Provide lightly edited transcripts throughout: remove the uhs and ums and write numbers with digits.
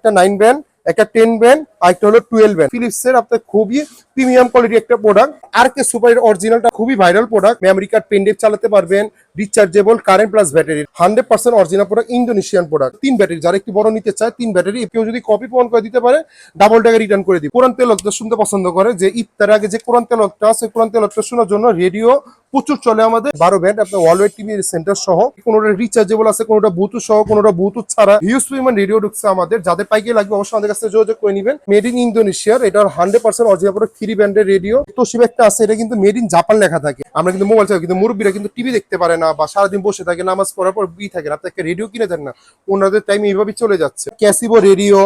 একটা 9 ব্যান্ড, একটা 10 ব্যান্ড, আর একটা হলো 12 ব্যান্ড। ফিলিপসের আপনার খুবই প্রিমিয়াম কোয়ালিটি একটা প্রোডাক্ট। আর কে সুপার অরিজিনালটা খুবই viral product. Memory card, pen drive চালাতে পারবেন, rechargeable, current plus battery, 100% original product, Indonesian product. 3 battery, যারা একটু বড় নিতে চায় 3 ব্যাটারি, কেউ যদি কপি প্রমাণ করে দিতে পারে ডাবল টাকা রিটার্ন করে দিই। কোরআন তেলাওয়াত শুনতে পছন্দ করে, যে ইফতার আগে যে কোরআন তেলাওয়াতটা আছে, কোরআন তেলাওয়াতটা শোনার জন্য রেডিও প্রচুর চলে আমাদের। 12 ব্যান্ড আপনার ওয়ালওয়েট টিভি সেন্টার সহ, কোনোটা রিচার্জেবল আছে, কোনোটা ব্লুটুথ সহ, কোনোটা ব্লুটুথ ছাড়া। হিউজ পরিমাণ রেডিও ঢুকছে আমাদের। যাদের পাইকারি লাগবে অবশ্যই আমাদের কাছে যোগাযোগ করে নেবেন। মেড ইন ইন্দোনেশিয়ার, এটা 100% অরিজিনাল প্রোডাক্ট। 3 ব্যান্ডের রেডিও। তোশিবা একটা আছে, এটা কিন্তু মেড ইন জাপান লেখা থাকে। আমরা কিন্তু মোবাইল চাই, কিন্তু মুরব্বীরা কিন্তু টিভি দেখতে পারে না, বা সারাদিন বসে থাকে, নামাজ পড়ার পর থাকে না, আপনি একটা রেডিও কিনে দেন না, ওনাদের টাইম এইভাবেই চলে যাচ্ছে। ক্যাসিবো রেডিও,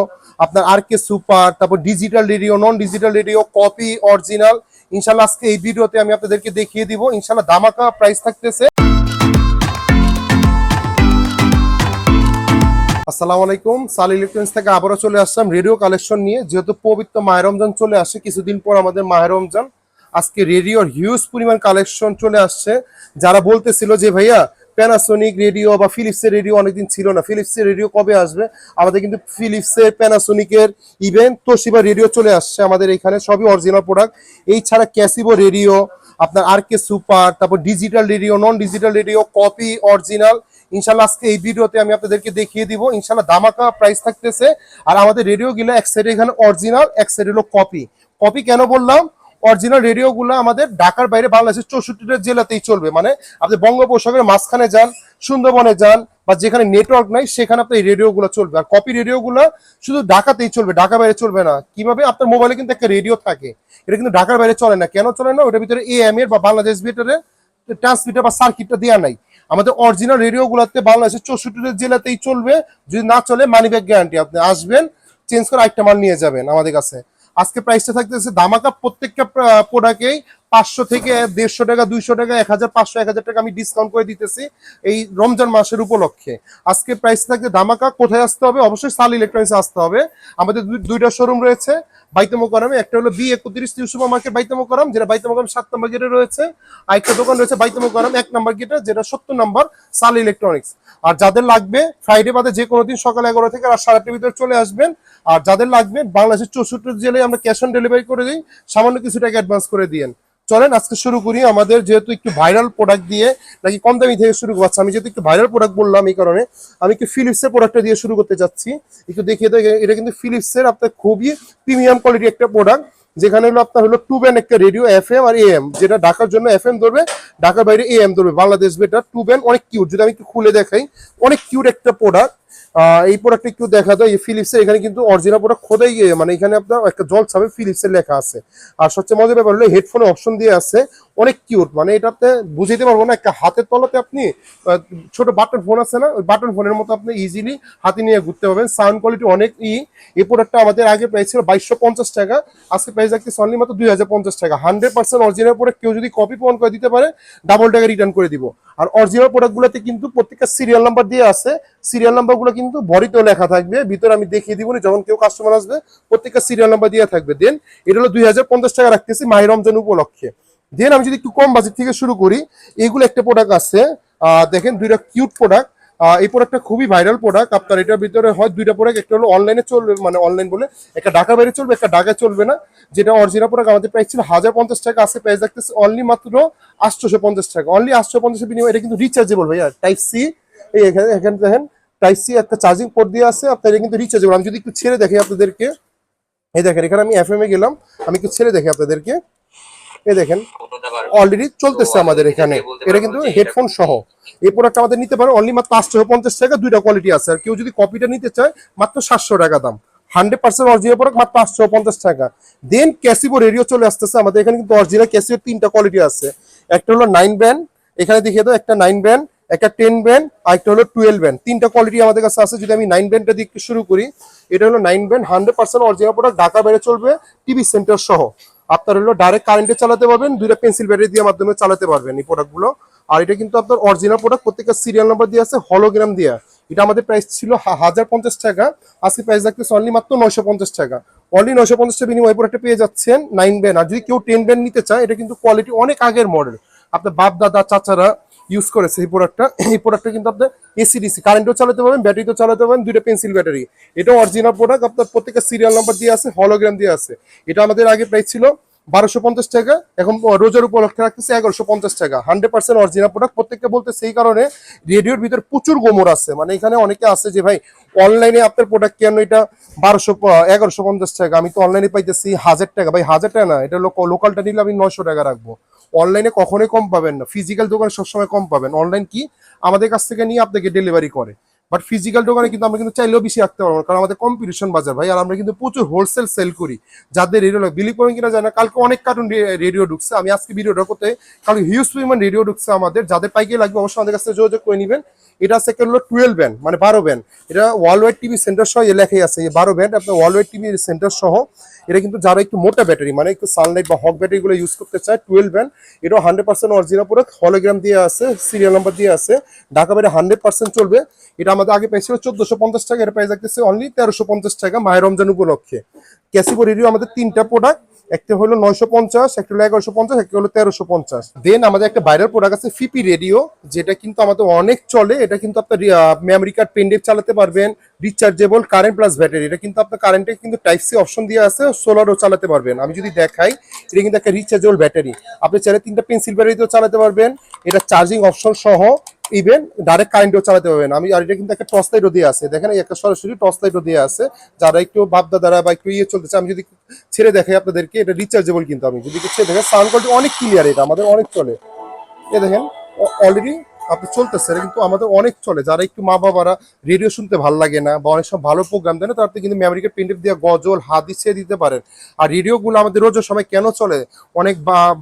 আপনার আর কে সুপার, তারপর ডিজিটাল রেডিও, নন ডিজিটাল রেডিও, কপি, অরিজিনাল। ইনশাল্লাহ আজকে এই ভিডিওতে আমি আপনাদেরকে দেখিয়ে দিব। ইনশাল্লাহ ধামাকা প্রাইস থাকতেছে। আসসালামু আলাইকুম, সাল ইলেকট্রনিক্স থেকে আবারও চলে আসলাম রেডিও কালেকশন নিয়ে। যেহেতু পবিত্র মাহে রমজান চলে আসে, কিছুদিন পর আমাদের মাহে রমজান, আজকে রেডিওর হিউজ পরিমাণ কালেকশন চলে আসছে। যারা বলতেছিল যে ভাইয়া প্যানাসোনিক রেডিও বা ফিলিপসের রেডিও অনেকদিন ছিল না, ফিলিপসের রেডিও কবে আসবে, আমাদের কিন্তু ফিলিপসের, প্যানাসোনিকের, ইভেন তোশিবা রেডিও চলে আসছে আমাদের এখানে, সবই অরিজিনাল প্রোডাক্ট। এই ছাড়া ক্যাসিবো রেডিও, আপনার আর কে সুপার, তারপর ডিজিটাল রেডিও, নন ডিজিটাল রেডিও, কপি, অরিজিনাল। ইনশাল্লাহ আজকে এই ভিডিওতে আমি আপনাদেরকে দেখিয়ে দিব। ইনশাল্লাহ ধামাকা প্রাইস থাকতেছে। আর আমাদের রেডিও গুলো এক সাইডে এখানে অরিজিনাল, এক সাইডে হলো কপি। কপি কেন বললাম? অরিজিনাল রেডিও গুলো আমাদের ঢাকার বাইরে বাংলাদেশের 64টা জেলাতেই চলবে। মানে আপনি বঙ্গোপসাগরের মাঝখানে যান, সুন্দরবনে যান, বা যেখানে নেটওয়ার্ক নাই সেখানে আপনার এই রেডিও গুলো চলবে। আর কপি রেডিও গুলো শুধু ঢাকাতেই চলবে, ঢাকার বাইরে চলবে না। কিভাবে? আপনার মোবাইলে কিন্তু একটা রেডিও থাকে, এটা কিন্তু ঢাকার বাইরে চলে না। কেন চলে না? ওটার ভিতরে এএম এর বা বাংলাদেশ ভিতরে ট্রান্সমিটার বা সার্কিটটা দেওয়া নাই। আমাদের অরিজিনাল রেডিও গুলাতে বাংলাদেশের 64টা জেলাতেই চলবে। যদি না চলে মানি ব্যাক গ্যারান্টি, আপনি আসবেন, চেঞ্জ করে আরেকটা মাল নিয়ে যাবেন আমাদের কাছে। আজকে প্রাইসটা থাকতেছে ধামাকা। প্রত্যেকটা প্রোডাক্টেই 500 থেকে 150 টাকা, 200 টাকা, 1500, 1000 টাকা আমি ডিসকাউন্ট করে দিতেছি এই রমজান মাসের উপলক্ষে। আজকে প্রাইস থাকতে ধামাকা। কোথায় আসতে হবে? অবশ্যই সাল ইলেকট্রনিক্সে আসতে হবে। আমাদের দুইটা শোরুম রয়েছে বাইতুল মোকাররমে। একটা হলো B31 নিউ সুপার মার্কেট বাইতুল মোকাররম, যেটা বাইতুল মোকাররম 7 নম্বর গেটে রয়েছে। আর একটা দোকান রয়েছে বাইতুল মোকাররম 1 নম্বর গেটে, যেটা 70 নম্বর, সাল ইলেকট্রনিক্স। আর যাদের লাগবে ফ্রাইডে বাদে যে কোনো দিন সকাল 11 থেকে রাত 8:30 ভিতরে চলে আসবেন। আর যাদের লাগবে বাংলাদেশের 64 জেলায় আমরা ক্যাশ অন ডেলিভারি করে দিই, সামান্য কিছু টাকা অ্যাডভান্স করে দিয়েন। চলেন আজকে শুরু করি। আমাদের যেহেতু একটু ভাইরাল প্রোডাক্ট দিয়ে, নাকি কম দামি থেকে শুরু করছি, আমি যেহেতু একটু ভাইরাল প্রোডাক্ট বললাম এই কারণে আমি একটু ফিলিপসের প্রোডাক্টটা দিয়ে শুরু করতে চাচ্ছি। একটু দেখিয়ে দেয়, এটা কিন্তু ফিলিপসের আপনার খুবই প্রিমিয়াম কোয়ালিটি একটা প্রোডাক্ট। যেখানে হলো আপনার হলো 2 ব্যান্ড একটা রেডিও, FM আর AM, যেটা ঢাকার জন্য FM ধরবে, ঢাকার বাইরে AM ধরবে। বাংলাদেশ বেটার 2 ব্যান্ড, অনেক কিউট। যদি আমি একটু খুলে দেখাই, অনেক কিউট একটা প্রোডাক্ট। এই প্রোডাক্টটা একটু দেখা যায়, এই ফিলিপসের এখানে কিন্তু অরিজিনাল প্রোডাক্ট খোদাই গিয়ে, মানে এখানে আপনার একটা জল ছাবে ফিলিপসের লেখা আছে। আর সবচেয়ে মজার ব্যাপার হলো হেডফোনে অপশন দিয়ে আছে, অনেক কিউট। মানে এটাতে বুঝাইতে পারবো না, একটা হাতের তলাতে আপনি ছোট বাটন ফোন আছে না, ওই বাটন ফোনের মতো আপনি ইজিলি হাতে নিয়ে ঘুরতে পারবেন। সাউন্ড কোয়ালিটি অনেক এই প্রোডাক্টটা আমাদের আগে প্রাইস ছিল 2250 টাকা, আজকে প্রাইস রাখতেছে অনলি মাত্র 2050 টাকা। 100% অরিজিনাল প্রোডাক্ট। কেউ যদি কপি প্রমাণ করে দিতে পারে ডাবল টাকা রিটার্ন করে দিব। আর অরিজিনাল প্রোডাক্টগুলোতে কিন্তু প্রত্যেকটা সিরিয়াল নাম্বার দিয়ে আছে। সিরিয়াল নাম্বারগুলো কিন্তু বডিতেও লেখা থাকবে, ভিতরে আমি দেখিয়ে দিব যখন কেউ কাস্টমার আসবে, প্রত্যেকটা সিরিয়াল নাম্বার দিয়ে থাকবে। দেন এটা হলো 2050 টাকা রাখতেছি মাহে রমজান উপলক্ষে। দেন আমি যদি একটু কম বাজেট থেকে শুরু করি, এগুলো একটা প্রোডাক্ট আছে, দেখেন দুইটা কিউট প্রোডাক্ট। এই প্রোডাক্টটা খুবই ভাইরাল প্রোডাক্ট। আপনার এটার ভিতরে হয় দুইটা প্রোডাক্ট, একটা হলো অনলাইনে চলবে, মানে অনলাইন বলে একটা ঢাকা বাইরে চলবে, একটা ঢাকায় চলবে না। যেটা অরিজিনাল প্রোডাক্ট আমাদের প্রাইস ছিল 1050 টাকা, আজকে প্রাইস রাখতেছে অনলি মাত্র 850 টাকা। অনলি 850 বিনিময়ে এটা কিন্তু রিচার্জেবল ভাইয়া, টাইপ সি। এই এখানে এখানে দেখেন টাইপ সি একটা চার্জিং পোর্ট দিয়ে আছে, আপনার এটা কিন্তু রিচার্জেবল। আমি যদি একটু ছেড়ে দেখি আপনাদেরকে, এই দেখেন এখানে আমি FM এ গেলাম, আমি একটু ছেড়ে দেখি আপনাদেরকে, এই দেখেন অলরেডি চলতেছে আমাদের এখানে। এটা কিন্তু হেডফোন সহ এই প্রোডাক্ট আমাদের নিতে পারে অনলি মাত্র 850 টাকা। দুইটা কোয়ালিটি আছে। আর কেউ যদি কপিটা নিতে চায় মাত্র 700 টাকা দাম। 100% অরিজিনাল প্রোডাক্ট, মাত্র 850 টাকা। দেন ক্যাসিবো রেডিও চলে আসতেছে আমাদের এখানে, কিন্তু অরিজিনাল ক্যাসিবোর 3টা কোয়ালিটি আছে। একটা হলো 9 ব্যান্ড, এখানে দেখিয়ে দাও, একটা 9 ব্যান্ড, একটা 10 ব্যান্ড, আর একটা হলো 12 ব্যান্ড। 3টা কোয়ালিটি আমাদের কাছে আছে। যদি আমি 9 ব্যান্ডটা দিয়ে শুরু করি, এটা হলো 9 ব্যান্ড, 100% অরিজিনাল প্রোডাক্ট, ঢাকার বাইরে চলবে, টিভি সেন্টার সহ। আপনার হলো ডাইরেক্ট কারেন্টে চালাতে পারবেন, দুইটা পেন্সিল ব্যাটারি দিয়ে মাধ্যমে চালাতে পারবেন এই প্রোডাক্টগুলো। আর এটা কিন্তু আপনার অরিজিনাল প্রোডাক্ট, প্রত্যেকটা সিরিয়াল নাম্বার দিয়ে আছে, হলোগ্রাম দিয়ে। এটা আমাদের প্রাইস ছিল 1050 টাকা, আজকে প্রাইস রাখতেছে অনলি মাত্র 950 টাকা। অনলি 950 টাকা বিনিময়ে প্রোডাক্টটা পেয়ে যাচ্ছেন 9 ব্যান্ড। আর যদি কেউ 10 ব্যান্ড নিতে চায়, এটা কিন্তু কোয়ালিটি অনেক আগের মডেল, আপনার বাপ দাদা চাচারা ইউজ করেছে এই প্রোডাক্টটা। এই প্রোডাক্টটা কিন্তু আপনার এসি ডিসি কারেন্টও চালাতে পারবেন, ব্যাটারিতেও চালাতে পারবেন, দুইটা পেন্সিল ব্যাটারি। এটা অরিজিনাল প্রোডাক্ট, আপনার প্রত্যেকটা সিরিয়াল নাম্বার দিয়ে আছে, হলোগ্রাম দিয়ে আছে। এটা আমাদের আগে প্রাইস ছিল 1250 টাকা, এখন রোজার উপলক্ষে রাখতেছে 1150 টাকা। 100% অরিজিনাল প্রোডাক্ট। প্রত্যেকটা বলতে সেই কারণে রেডিওর ভিতরে প্রচুর গোমর আছে, মানে এখানে অনেকে আছে যে ভাই অনলাইনে আপনার প্রোডাক্ট কেন এটা 1150 টাকা, আমি তো অনলাইনে পাইতেছি 1000 টাকা। ভাই 1000 টাকা না, এটা লোকালটা নিলে আমি 900 টাকা রাখবো। অনলাইনে কখনোই কম পাবেন না, ফিজিক্যাল দোকানে সবসময় কম পাবেন। অনলাইন কি আমাদের কাছ থেকে নিয়ে আপনাকে ডেলিভারি করে, বাট ফিজিক্যাল দোকানে কিন্তু আমরা কিন্তু চাইলেও বেশি রাখতে পারবো না, কারণ আমাদের কম্পিটিশন বাজার ভাই। আর আমরা কিন্তু প্রচুর হোলসেল সেল করি। যাদের রেডিও বিলিভ করেন কিনা জানা, কালকে অনেক কার্টুন রেডিও ঢুকছে, আমি আজকে ভিডিওটা করতে কালকে হিউজ পরিমাণ রেডিও ঢুকছে আমাদের। যাদের পাইকারি লাগবে অবশ্যই আমাদের কাছে যোগাযোগ করে নেবেন। এটা সেকেন্ড হলো 12 ব্যান্ড, মানে 12 ব্যান্ড। এটা ওয়ার্ল্ড ওয়াইড টিভি সেন্টার সহ লেখাই আছে 12 ব্যান্ড, আপনার ওয়ার্ল্ড ওয়াইড টিভি সেন্টার সহ। এটা কিন্তু যারা একটু মোটা ব্যাটারি, মানে একটু সানলাইট বা হক ব্যাটারি গুলো ইউজ করতে চায়, 12 ব্যান্ড। এটা 100% অরিজিনাল প্রোডাক্ট, হলোগ্রাম দিয়ে আছে, সিরিয়াল নাম্বার দিয়ে আছে, ঢাকা বাইরে 100% চলবে। এটা আমাদের আগে পেয়েছিল 1450 টাকা, এটা প্রাইস রাখতেছে অনলি 1350 টাকা মাহে রমজান উপলক্ষে। ক্যাসিবো রেডিও আমাদের 3টা প্রোডাক্ট, একটা হলো 950, একটা হলো 1150, একটা হলো 1350। দেন আমাদের একটা ভাইরাল প্রোডাক্ট আছে ফিপি রেডিও, যেটা কিন্তু আমাদের অনেক চলে। এটা কিন্তু আপনার মেমরি কার্ড, পেনড্রাইভ চালাতে পারবেন, রিচার্জেবল, কারেন্ট প্লাস ব্যাটারি। এটা কিন্তু আপনার কারেন্টে কিন্তু টাইপ সি অপশন দিয়ে আছে, সোলারও চালাতে পারবেন। আমি যদি দেখাই, এটা কিন্তু একটা রিচার্জেবল ব্যাটারি, আপনি চাইলে 3টা পেন্সিল ব্যাটারিতেও চালাতে পারবেন। এটা চার্জিং অপশন সহ, ইভেন ডাইরেক্ট কারেন্টও চালাতে পারবেন। আর এটা কিন্তু একটা টর্চ লাইটও দিয়ে আছে, দেখেন একটা সরাসরি টর্চ লাইটও দিয়ে আছে। যারা একটু বাপদাদারা বা একটু চলতেছে, আমি যদি ছেড়ে দেখাই আপনাদেরকে, এটা রিচার্জেবল কিন্তু। আমি যদি ছেড়ে দেখেন, সাউন্ড কোয়ালিটি অনেক ক্লিয়ার, এটা আমাদের অনেক চলে। এ দেখেন অলরেডি আপনি চলতেছে, এটা কিন্তু আমাদের অনেক চলে। যারা একটু মা বাবারা রেডিও শুনতে ভালো লাগে না, বা অনেক সব ভালো প্রোগ্রাম দেয় না, তার কিন্তু মেমোরিকে পেনড্রাইভ দিয়ে গজল হাদিস ছেড়ে দিতে পারেন। আর রেডিওগুলো আমাদের রোজের সময় কেন চলে, অনেক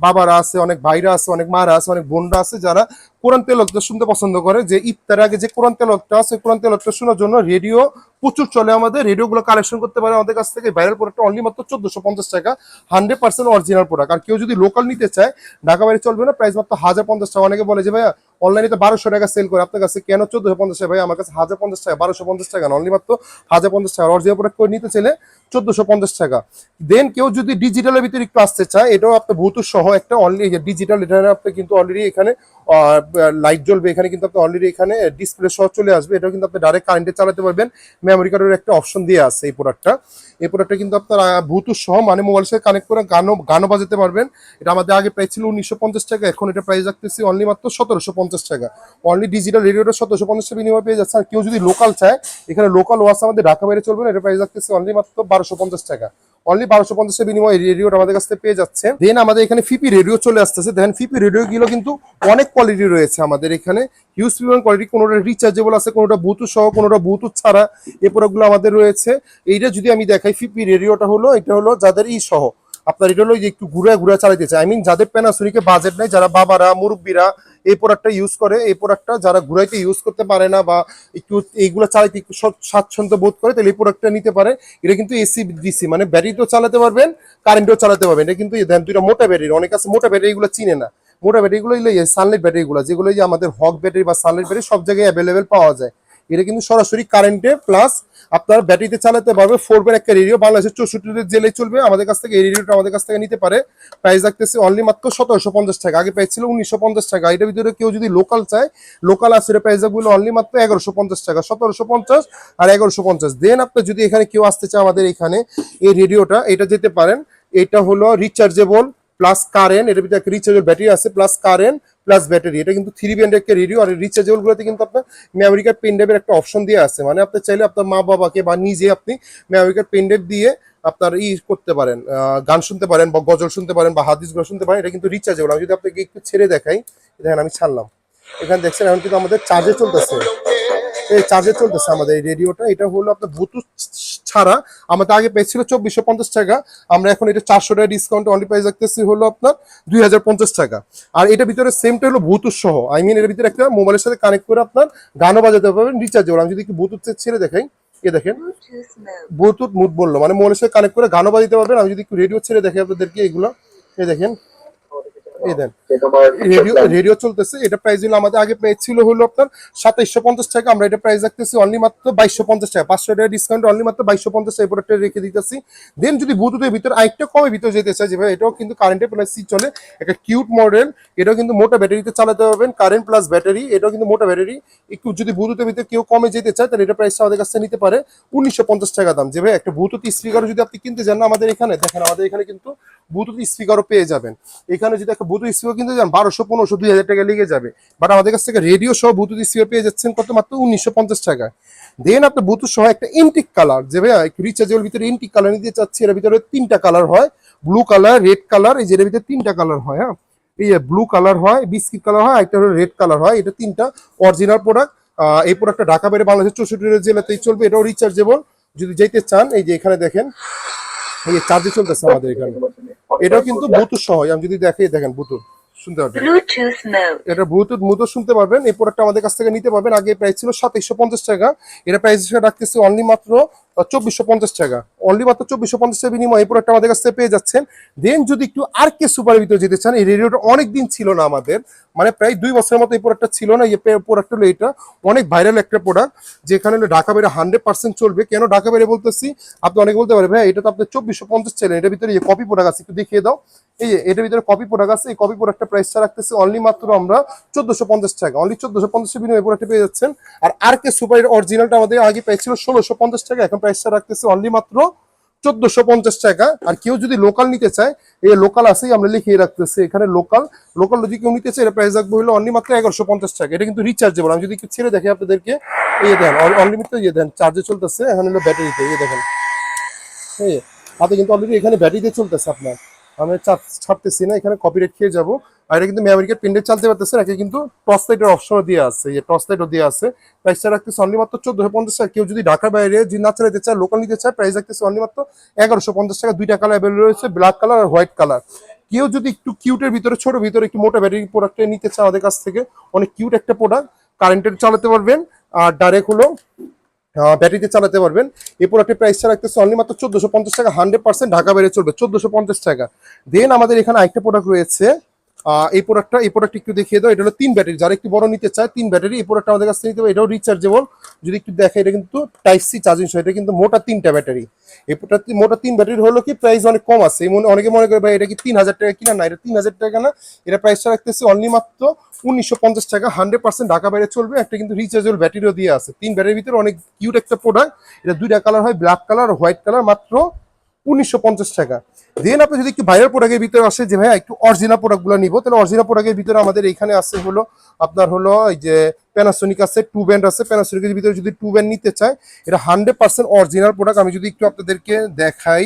বাবারা আছে, অনেক ভাইরা আছে, অনেক মারা আছে, অনেক বোনরা আছে, যারা কোরআন তেলাওয়াত শুনতে পছন্দ করে, যে ইফতার আগে যে কোরআন তেলাওয়াতটা আছে, কোরআন তেলাওয়াতটা শোনার জন্য রেডিও প্রচুর চলে আমাদের। রেডিওগুলো কালেকশন করতে পারে আমাদের কাছ থেকে। ভাইরাল প্রোডাক্ট অনলি মাত্র 1450 টাকা, 100% অরিজিনাল প্রোডাক্ট। আর কেউ যদি লোকাল নিতে চায়, ঢাকা বাইরে চলবে না, প্রাইস মাত্র 1050 টাকা। অনেকে বলে যে ভাইয়া অনলাইনে তো 1200 টাকা সেল করে, আপনার কাছে কেন 1450 টাকা? ভাই আমার কাছে 1050 টাকা, 1250 টাকা না, অনলি মাত্র 1050 টাকা। অরিজিনাল প্রোডাক্ট করে নিতে চাইলে 1450 টাকা। দেন কেউ যদি ডিজিটালের ভিতরে একটু আসতে চায়, এটাও আপনার ব্লুটুথ সহ একটা অনলি ডিজিটাল। এটা আপনি কিন্তু অলরেডি এখানে লাইট জ্বলবে, এখানে কিন্তু আপনি অলরেডি এখানে ডিসপ্লে সহ চলে আসবে। এটাও কিন্তু আপনি ডাইরেক্ট কারেন্টে চালাতে পারবেন, মেমোরি কার্ডের একটা অপশন দিয়ে আছে এই প্রোডাক্টটা। এই প্রোডাক্টটা কিন্তু আপনার ব্লুটুথ সহ, মানে মোবাইলের সাথে কানেক্ট করে গানও বাজাতে পারবেন। এটা আমাদের আগে প্রাইস ছিল 1950 টাকা, এখন এটা প্রাইস রাখতেছি অনলি মাত্র 1750 টাকা। অনলি ডিজিটাল রেডিওটা 1750 টাকা বিনিময় পেয়ে যাচ্ছে। আর কেউ যদি লোকাল চায়, এখানে লোকাল ওয়াচ আমাদের ঢাকা বাইরে চলবে না, এটা প্রাইস রাখতেছি অনলি মাত্র 1250 টাকা। অনলি 1250 টাকা বিনিময় রেডিওটা আমাদের কাছ থেকে পেয়ে যাচ্ছে। দেন আমাদের এখানে ফিপি রেডিও চলে আসতেছে। দেখেন ফিপি রেডিও গুলো কিন্তু অনেক কোয়ালিটি রয়েছে আমাদের এখানে, হিউজ পরিমাণ কোয়ালিটি। কোনোটা রিচার্জেবল আছে, কোনোটা ব্লুটুথ সহ, কোনোটা ব্লুটুথ ছাড়া, এই প্রোডাক্টগুলো আমাদের রয়েছে। এইটা যদি আমি দেখাই, ফিপি রেডিওটা হলো, এটা হলো যাদের সহ আপনার, এটা হলো যে একটু ঘুরে ঘুরে চালাতে চায়, যাদের প্যানাসোনিকে বাজেট নাই, যারা বাবারা মুরব্বীরা এই প্রোডাক্টটা ইউজ করে, এই প্রোডাক্টটা যারা ঘুরাইতে ইউজ করতে পারে না, বা একটু এইগুলো চালাইতে একটু স্বাচ্ছন্দ্য বোধ করে, তাহলে এই প্রোডাক্টটা নিতে পারে। এটা কিন্তু এসি ডিসি, মানে ব্যাটারিতেও চালাতে পারবেন, কারেন্টও চালাতে পারবেন। এটা কিন্তু দুইটা মোটা ব্যাটারি, অনেক আছে মোটা ব্যাটারি, এগুলো চিনে না। মোটা ব্যাটারিগুলো সানলাইট ব্যাটারিগুলো, যেগুলো আমাদের হক ব্যাটারি বা সানলাইট ব্যাটারি সব জায়গায় অ্যাভেলেবেল পাওয়া যায়। এটা কিন্তু সরাসরি কারেন্টে প্লাস আপনার ব্যাটারিতে চালাতে পারবে। 4 ব্যান্ড একটা রেডিও, বাংলাদেশের 64 জেলে চলবে। আমাদের কাছ থেকে এই রেডিওটা আমাদের কাছ থেকে নিতে পারে। প্রাইস রাখতেছে অনলি মাত্র 1750 টাকা, আগে প্রাইস ছিল 1950 টাকা। এটার ভিতরে কেউ যদি লোকাল চায়, লোকাল আছে, প্রাইস গুলো অনলি মাত্র 1150 টাকা, 1750 আর 1150। দেন আপনি যদি এখানে কেউ আসতে চায় আমাদের এখানে, এই রেডিওটা এটা যেতে পারেন। এটা হলো রিচার্জেবল প্লাস কারেন্ট, এটার ভিতরে একটা রিচার্জেবল ব্যাটারি আছে, প্লাস কারেন্ট প্লাস ব্যাটারি। এটা কিন্তু 3 ব্যান্ড একটা রেডিও। আর রিচার্জেবল গুলোতে কিন্তু আপনার মেমোরি কার্ড পেনড্রাইভের একটা অপশন দিয়ে আছে, মানে আপনি চাইলে আপনার মা বাবাকে বা নিজে আপনি মেমোরি কার্ড পেনড্রাইভ দিয়ে আপনার করতে পারেন, গান শুনতে পারেন, বা গজল শুনতে পারেন, বা হাদিস গুলো শুনতে পারেন। এটা কিন্তু রিচার্জেবল। আমি যদি আপনাকে একটু ছেড়ে দেখাই, দেখেন আমি ছাড়লাম, এখানে দেখছেন এখন কিন্তু আমাদের চার্জে চলতেছে। এই চার্জে চলতেছে আমাদের এই রেডিওটা। এটা হলো আপনার ব্লুটুথ ছাড়া, আমাদের আগে পেয়েছিল 2450 টাকা, আমরা এখন এটা 400 টাকা ডিসকাউন্ট অনলি প্রাইস রাখতেছি হলো আপনার 2050 টাকা। আর এটা ভিতরে সেমটা হলো ব্লুটুথ সহ, এর ভিতরে একটা মোবাইলের সাথে কানেক্ট করে আপনার গানও বাজাতে পারবেন, রিচার্জেবল। আমি যদি একটু ব্লুটুথ ছেড়ে দেখাই, এ দেখেন ব্লুটুথ মুড বললো, মানে মোবাইলের সাথে কানেক্ট করে গানও বাজাতে পারবেন। আমি যদি একটু রেডিও ছেড়ে দেখাই আপনাদেরকে, এগুলো এই দেখেন, এই দেন রেডিও চলতেছে। এটা প্রাইস হলো আমাদের আগে প্রাইস ছিল হলো আপনার 2750 টাকা, আমরা এটা প্রাইস রাখতেছি অনলি মাত্র 2250 টাকা, 500 টাকা ডিসকাউন্ট অনলি মাত্র 2250 টাকা প্রোডাক্টটা রেখে দিতেছি। দেন যদি ব্লুটুথের ভিতর আরেকটা কমে ভিতরে যেতে চাই, যেভাবে এটাও কিন্তু কারেন্টে প্লাস সি চলে, একটা কিউট মডেল, এটাও কিন্তু মোটা ব্যাটারিতে চালাতে পারবেন, কারেন্ট প্লাস ব্যাটারি, এটাও কিন্তু মোটা ব্যাটারি। একটু যদি ব্লুটুথের ভিতরে কেউ কমে যেতে চায় তাহলে এটা প্রাইসটা আমাদের কাছে নিতে পারে 1950 টাকা দাম। যেভাবে একটা ব্লুটুথ স্পিকারও যদি আপনি কিনতে যান না আমাদের এখানে, দেখেন আমাদের এখানে কিন্তু ব্লুটুথ স্পিকারও পেয়ে যাবেন। এখানে যদি একটা ব্লুটুথ স্পিকার কিনতে যান 1200, 1500, 2000 টাকা লেগে যাবে, বাট আমাদের কাছ থেকে রেডিও সহ ব্লুটুথ স্পিকার পেয়ে যাচ্ছেন কত, মাত্র 1950 টাকা। দেন আপনার ব্লুটুথ সহ একটা ইন্টিক কালার, যে ভাইয়া একটু রিচার্জেবল ভিতরে ইন্টিক কালার নিতে চাচ্ছি, এর ভিতরে 3টা কালার হয়, ব্লু কালার, রেড কালার, এই যে এর ভিতরে 3টা কালার হয়। হ্যাঁ, এই ব্লু কালার হয়, বিস্কিট কালার হয়, একটা হলো রেড কালার হয়, এটা 3টা অরিজিনাল প্রোডাক্ট। এই প্রোডাক্টটা ঢাকা বাইরে বাংলাদেশের 64 জেলাতেই চলবে, এটাও রিচার্জেবল। যদি যেতে চান এই যে এখানে দেখেন এই চার্জে চলতেছে আমাদের এখানে, এটাও কিন্তু ব্লুটুথ সহ, আমি যদি দেখাই দেখেন ব্লুটুথ শুনতে পারবেন, এটা ব্লুটুথ মুতো শুনতে পারবেন। এই প্রোডাক্টটা আমাদের কাছ থেকে নিতে পারবেন, আগে প্রাইস ছিল 2750 টাকা, এটা প্রাইস রাখতেছি অনলি মাত্র 2450 টাকা, অনলি মাত্র 2450 টাকা বিনিময়ে এই প্রোডাক্টটা আমাদের কাছ থেকে পেয়ে যাচ্ছেন। দেন যদি একটু আর কে সুপারের ভিতরে যেতে চান, এই রেডিওটা অনেক দিন ছিল না আমাদের, মানে প্রায় 2 বছরের মতো এই প্রোডাক্টটা ছিল না। এই প্রোডাক্ট হলো এটা অনেক ভাইরাল একটা প্রোডাক্ট, যেখানে ঢাকা বাইরে 100% চলবে। কেন ঢাকা বাইরে বলতেছি, আপনি অনেকে বলতে পারেন ভাই এটা তো আপনি 2450 চাইলেন, এটার ভিতরে কপি প্রোডাক্ট আছে, একটু দেখিয়ে দাও। এই যে এটার ভিতরে কপি প্রোডাক্ট আছে, এই কপি প্রোডাক্টটা প্রাইসটা রাখতেছি অনলি মাত্র আমরা 1450 টাকা, অনলি 1450 বিনিময়ে এই প্রোডাক্টটা পেয়ে যাচ্ছেন। আর কে সুপারের অরিজিনালটা আমাদের আগে প্রাইস ছিল 1650 টাকা, এখন প্রাইসটা রাখতেছি অনলি মাত্র 1450 টাকা। আর কেউ যদি লোকাল নিতে চায়, এই লোকাল আছেই আমরা লিখিয়ে রাখতেছি এখানে, লোকাল লোকাল যদি কেউ নিতে চায় এটা প্রাইস রাখবো হলো অনলি মাত্র 1150 টাকা। এটা কিন্তু রিচার্জেবল, আমি যদি ছেড়ে দেখি আপনাদেরকে, এই দেন অনলিমিটেড, ইয়ে দেন চার্জে চলতেছে, এখন হলো ব্যাটারিতে, এই দেখেন হ্যাঁ, আপনি কিন্তু অলরেডি এখানে ব্যাটারিতে চলতেছে আপনার, আমি ছাড়তেছি না, এখানে কপিরাইট খেয়ে যাবো। আর এটা কিন্তু মেমোরি কার্ড পেনড্রাইভ চালাতে পারতেছে, একে কিন্তু টর্চ লাইটের অপশনও দিয়ে আছে, এই টর্চ লাইটও দিয়ে আছে। প্রাইসটা রাখতেছে অনলি মাত্র 1450 টাকা। কেউ যদি ঢাকার বাইরে যদি না চালাতে চায়, লোকাল নিতে চায়, প্রাইস রাখতেছে অনলি মাত্র 1150 টাকা। 2টা কালার অ্যাভেলেবল রয়েছে, ব্ল্যাক কালার আর হোয়াইট কালার। কেউ যদি একটু কিউটের ভিতরে, ছোট ভিতরে একটু মোটা ব্যাটারি প্রোডাক্ট নিতে চায় আমাদের কাছ থেকে, অনেক কিউট একটা প্রোডাক্ট, কারেন্টের চালাতে পারবেন আর ডাইরেক্ট হলো ব্যাটারিতে চালাতে পারবেন। এই প্রোডাক্টের প্রাইসটা রাখতেছে অনলি মাত্র 1450 টাকা, 100% ঢাকা বাইরে চলবে 1450 টাকা। দেন আমাদের এখানে আরেকটা প্রোডাক্ট রয়েছে, এই প্রোডাক্ট একটু দেখিয়ে দাও। এটা হলো 3 ব্যাটারি, যারা একটু বড় নিতে চায় 3 ব্যাটারি, এই প্রোডাক্টটা আমাদের কাছ থেকে নিতে হবে, এটাও রিচার্জেবল। যদি একটু দেখে, এটা কিন্তু টাইপ সি চার্জিং সহ, এটা কিন্তু মোটা 3টা ব্যাটারি। এই মোটা 3 ব্যাটারি হলো কি প্রাইস অনেক কম আছে, অনেকে মনে করে ভাই এটা কি 3000 টাকা কিনা, না এটা 3000 টাকা না, এটা প্রাইসটা রাখতেছে অনলি মাত্র 1950 টাকা, 100% ঢাকা বাইরে চলবে। একটা কিন্তু রিচার্জেবল ব্যাটারিও দিয়ে আছে, 3 ব্যাটারির ভিতরে অনেক কিউট একটা প্রোডাক্ট। এটা 2টা কালার হয়, ব্ল্যাক কালার আর হোয়াইট কালার, মাত্র 1950 টাকা। দেন আপনি যদি একটু ভাইরাল প্রোডাক্টের ভিতরে আসে, যে ভাইয়া একটু অরিজিনাল প্রোডাক্টগুলো নিবো, তাহলে অরিজিনাল প্রোডাক্টের ভিতরে আমাদের এখানে আছে হলো আপনার হলো এই যে প্যানাসোনিক আছে, 2 ব্যান্ড আছে। প্যানাসোনিকের ভিতরে যদি 2 ব্যান্ড নিতে চায়, এটা 100% অরিজিনাল প্রোডাক্ট। আমি যদি একটু আপনাদেরকে দেখাই,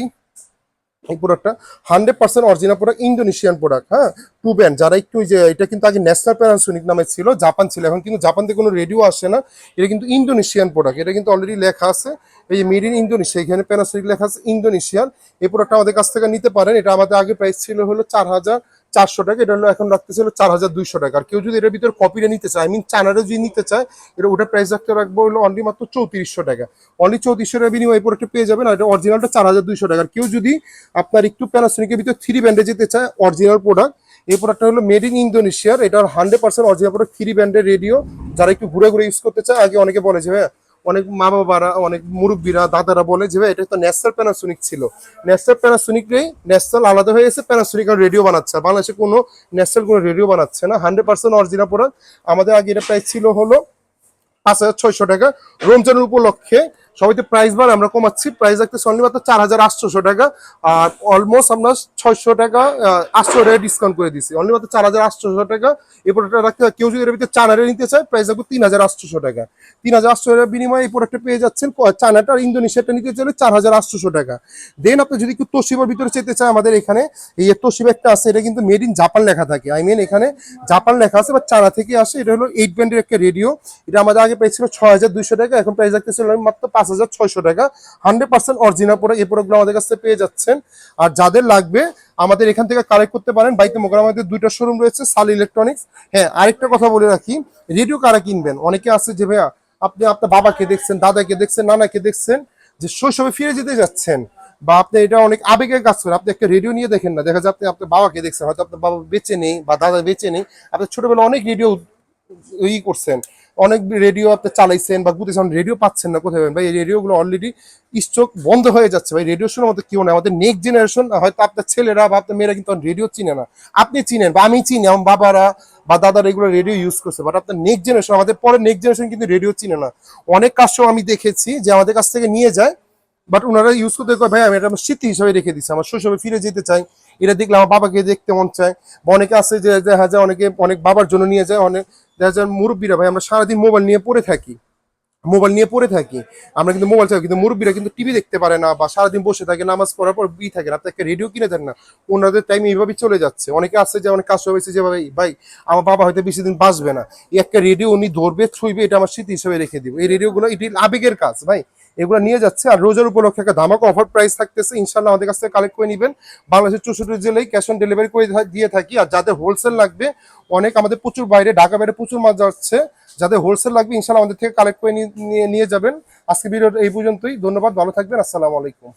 এই প্রোডাক্টটা 100% অরিজিনাল প্রোডাক্ট, ইন্দোনেশিয়ান প্রোডাক্ট। হ্যাঁ, 2 ব্যান্ড, যারা একটু যে এটা কিন্তু আগে ন্যাশনাল প্যানাসোনিক নামে ছিল, জাপান ছিল, এখন কিন্তু জাপান থেকে কোনো রেডিও আসে না, এটা কিন্তু ইন্দোনেশিয়ান প্রোডাক্ট। এটা কিন্তু অলরেডি লেখা আছে এই যে মেড ইন ইন্দোনেশিয়া, এখানে প্যানাসোনিক লেখা আছে ইন্দোনেশিয়ান। এই প্রোডাক্টটা আমাদের কাছ থেকে নিতে পারেন, এটা আমাদের আগে প্রাইস ছিল হলো 4400 টাকা, এটা হলো এখন রাখতেছে হলো 4200 টাকা। আর কেউ যদি এটার ভিতরে কপিটা নিতে চায়, চায়নারে যদি নিতে চায়, এটা ওটা প্রাইস রাখবো হলো অনলি মাত্র 3400 টাকা, অনলি 3400 টাকা বিনিময়ে এই প্রোডাক্টটা পেয়ে যাবেন। আর এটা অরিজিনালটা 4200 টাকা। আর কেউ যদি আপনার একটু প্যানাসোনিকের ভিতরে 3 ব্যান্ডে যেতে চায়, অরিজিনাল প্রোডাক্ট, এই প্রোডাক্টটা হলো মেড ইন ইন্দোনেশিয়ার, এটা 100% অরিজিনাল প্রোডাক্ট, 3 ব্যান্ডের রেডিও, যারা একটু ঘুরে ঘুরে ইউজ করতে চায়। আগে অনেকে বলে যে ভাই, অনেক মা বাবারা, অনেক মুরব্বীরা, দাদারা বলে যে ভাই এটা তো ন্যাশনাল প্যানাসোনিক ছিল, ন্যাশনাল প্যানাসোনিকই ন্যাশনাল আলাদা হয়ে গেছে, প্যানাসোনিক আর রেডিও বানাচ্ছে, বাংলাদেশে কোনো ন্যাশনাল কোনো রেডিও বানাচ্ছে না। 100% অরিজিনাল প্রোডাক্ট। আমাদের আগে এটা প্রাইস ছিল হলো 5600 টাকা। রমজানের উপলক্ষে সবাই তো প্রাইস বার আমরা কমাচ্ছি, প্রাইস রাখতে অনলি মাত্র 4800 টাকা। আর অলমোস্ট আমরা 600 টাকা 800 টাকা ডিসকাউন্ট করে দিচ্ছি, অনলি মাত্র 4800 টাকা। এই প্রোডাক্টটা রাখতে কেউ যদি এর ভিতরে চায়নারে নিতে চায়, প্রাইস রাখবো 3800 টাকা। 3800 টাকার বিনিময়ে এই প্রোডাক্টটা পেয়ে যাচ্ছেন। চায়নাটা আর ইন্দোনেশিয়াটা নিতে চাইলে 4800 টাকা। দেন আপনি যদি একটু তোশিবার ভিতরে যেতে চায়, আমাদের এখানে এই তোশিবা একটা আছে, এটা কিন্তু মেড ইন জাপান লেখা থাকে, এখানে জাপান লেখা আছে, বা চায়না থেকে আসে। এটা হলো 8 ব্যান্ডের একটা রেডিও, এটা আমাদের আগে প্রাইস ছিল 6200 টাকা, এখন প্রাইস রাখতেছিল মাত্র 5600 টাকা। 100% অরিজিনাল প্রোডাক্ট, এই প্রোডাক্টগুলো আমাদের কাছে পেয়ে যাচ্ছেন। আর যাদের লাগবে আমাদের এখান থেকে কালেক্ট করতে পারেন। বাইতে মোকাররম আমাদের 2টা শোরুম রয়েছে, সাল ইলেকট্রনিক্স। হ্যাঁ, আরেকটা কথা বলে রাখি, রেডিও কারা কিনবেন, অনেকে আছে যে ভাইয়া আপনি আপনার বাবাকে দেখছেন, দাদাকে দেখছেন, নানাকে দেখছেন, যে শৈশবে ফিরে যেতে যাচ্ছেন, বা আপনি এটা অনেক আবেগের কাজ করে, আপনি একটা রেডিও নিয়ে দেখেন না, দেখা যায় আপনি আপনার বাবাকে দেখছেন, হয়তো আপনার বাবা বেঁচে নেই বা দাদা বেঁচে নেই, আপনি ছোটবেলায় অনেক রেডিও করছেন, অনেক রেডিও আপনি চালাইছেন বা গুতেছেন, রেডিও পাচ্ছেন না কোথায় পাবেন ভাই? এই রেডিওগুলো অলরেডি স্টক বন্ধ হয়ে যাচ্ছে ভাই। রেডিও শোনার মতো কেউ নেই, আমাদের নেক্সট জেনারেশন, হয়তো আপনার ছেলেরা বা আপনার মেয়েরা কিন্তু রেডিও চিনে না, আপনি চিনেন বা আমি চিনি, আমার বাবারা বা দাদারা এগুলো রেডিও ইউজ করছে, বাট আপনার নেক্সট জেনারেশন, আমাদের পরে নেক্সট জেনারেশন কিন্তু রেডিও চিনে না। অনেক কাস্টমার আমি দেখেছি যে আমাদের কাছ থেকে নিয়ে যায়, বাট ওনারা ইউজ করতে কয় ভাই আমি এটা আমার স্মৃতি হিসাবে রেখে দিচ্ছি, আমার শৈশবে ফিরে যেতে চাই, এটা দেখলে আমার বাবাকে দেখতে মন চায়। বা অনেকে আছে যে দেখা যায় অনেকে অনেক বাবার জন্য নিয়ে যায়, অনেক দেখা যায় মুরব্বীরা ভাই আমরা সারাদিন মোবাইল নিয়ে পড়ে থাকি, আমরা কিন্তু মোবাইল চাই, কিন্তু মুরব্বীরা কিন্তু টিভি দেখতে পারে না বা সারাদিন বসে থাকে, নামাজ পড়ার পর থাকে না, আপনি একটা রেডিও কিনে দেন না, ওনাদের টাইম এইভাবেই চলে যাচ্ছে। অনেকে আছে যে অনেক কাজ হয়েছে যে ভাই ভাই আমার বাবা হয়তো বেশি দিন বাঁচবে না, এই একটা রেডিও উনি ধরবে ছুঁইবে, এটা আমার স্মৃতি হিসেবে রেখে দিব। এই রেডিওগুলো এটি আবেগের কাজ ভাই, এগুলো নিয়ে যাচ্ছে। আর রোজার উপলক্ষে একটা ধামাকা অফার প্রাইস থাকতেছে, ইনশাল্লাহ আমাদের কাছ থেকে কালেক্ট করে নেবেন। বাংলাদেশের 64 জেলায় ক্যাশ অন ডেলিভারি করে দিয়ে থাকি। আর যাদের হোলসেল লাগবে, অনেক আমাদের প্রচুর বাইরে, ঢাকা বাইরে প্রচুর মাল যাচ্ছে, যাদের হোলসেল লাগবে ইনশাল্লাহ আমাদের থেকে কালেক্ট করে নিয়ে যাবেন। আজকে ভিডিওটা এই পর্যন্তই, ধন্যবাদ, ভালো থাকবেন, আসসালামু আলাইকুম।